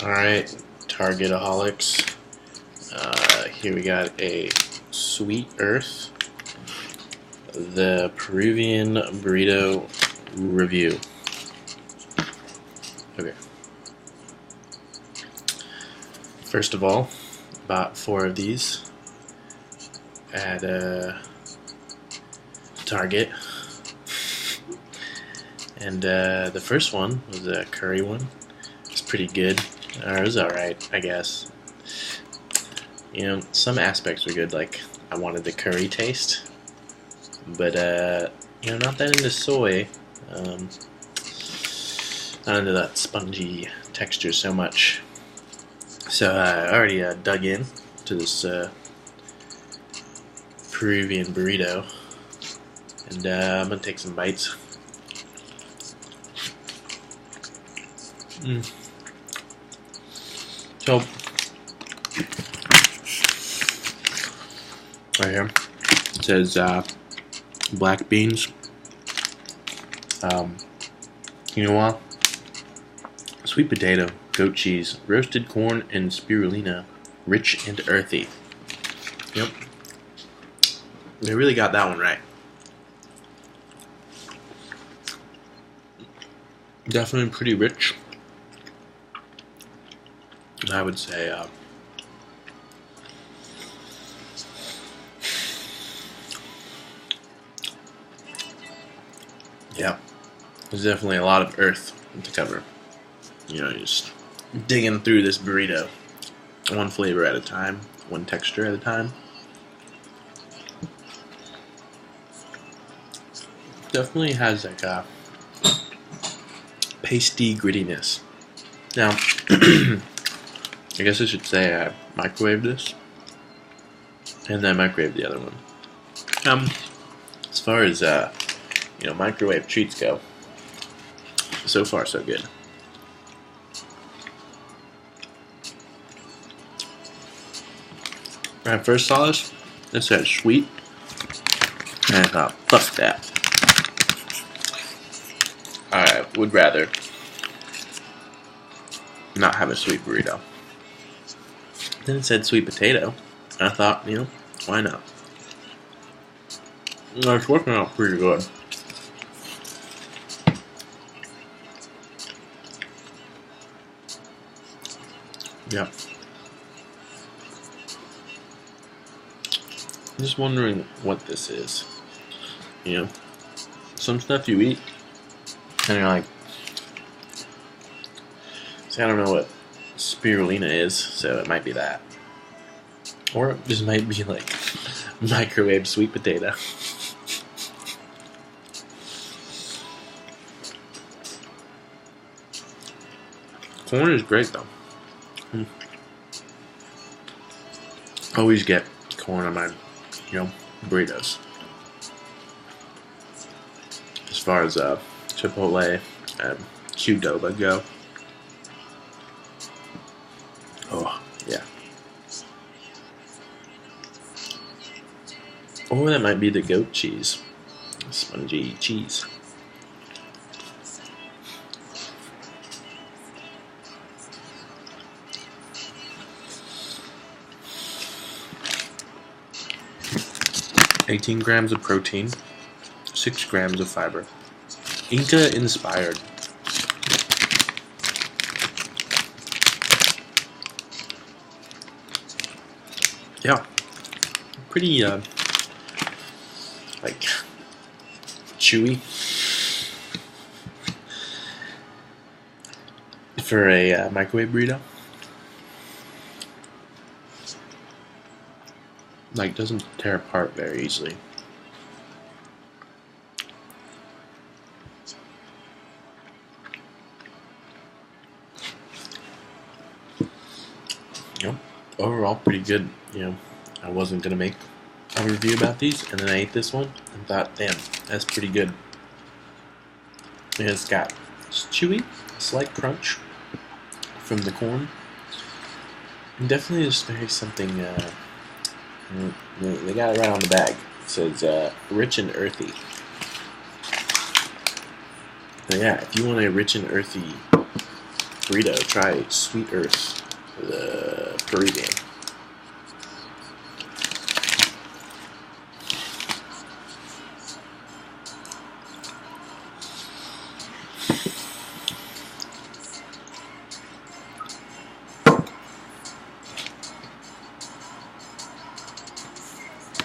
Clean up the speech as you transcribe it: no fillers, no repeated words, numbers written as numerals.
Alright, Targetaholics. Here we got a Sweet Earth, the Peruvian Burrito review. Okay. First of all, bought 4 of these at Target. And the first one was a curry one. It's pretty good. Or it was alright, I guess. You know, some aspects were good, like I wanted the curry taste. But, you know, not that into soy. Not into that spongy texture so much. So I already dug in to this Peruvian burrito. And I'm going to take some bites. So, right here, it says black beans, quinoa, sweet potato, goat cheese, roasted corn, and spirulina, rich and earthy. Yep, they really got that one right. Definitely pretty rich. I would say yeah, there's definitely a lot of earth to cover. You know, just digging through this burrito, one flavor at a time, one texture at a time. Definitely has like a pasty grittiness. Now, I guess I should say I microwaved this, and then I microwaved the other one. As far as you know, microwave treats go, so far so good. When I first saw this, it said sweet, and I thought, fuck that. I would rather not have a sweet burrito. Then it said sweet potato, and I thought, you know, why not? It's working out pretty good. Yeah. I'm just wondering what this is. You know, some stuff you eat, and you're like, see, I don't know what spirulina is, so it might be that. Or it just might be like microwave sweet potato. Corn is great though. Always get corn on my, you know, burritos. As far as Chipotle and Qdoba go. Oh, yeah. Or that might be the goat cheese. Spongy cheese. $18 grams of protein, 6 grams of fiber. Inca inspired. Yeah, pretty like chewy for a microwave burrito. Like, doesn't tear apart very easily. You know, overall pretty good. You know, I wasn't gonna make a review about these, and then I ate this one and thought, damn, that's pretty good. And it's got chewy, slight crunch from the corn, and definitely just very something. They got it right on the bag. It says rich and earthy. So yeah, if you want a rich and earthy Burrito, try Sweet Earth, the Peruvian.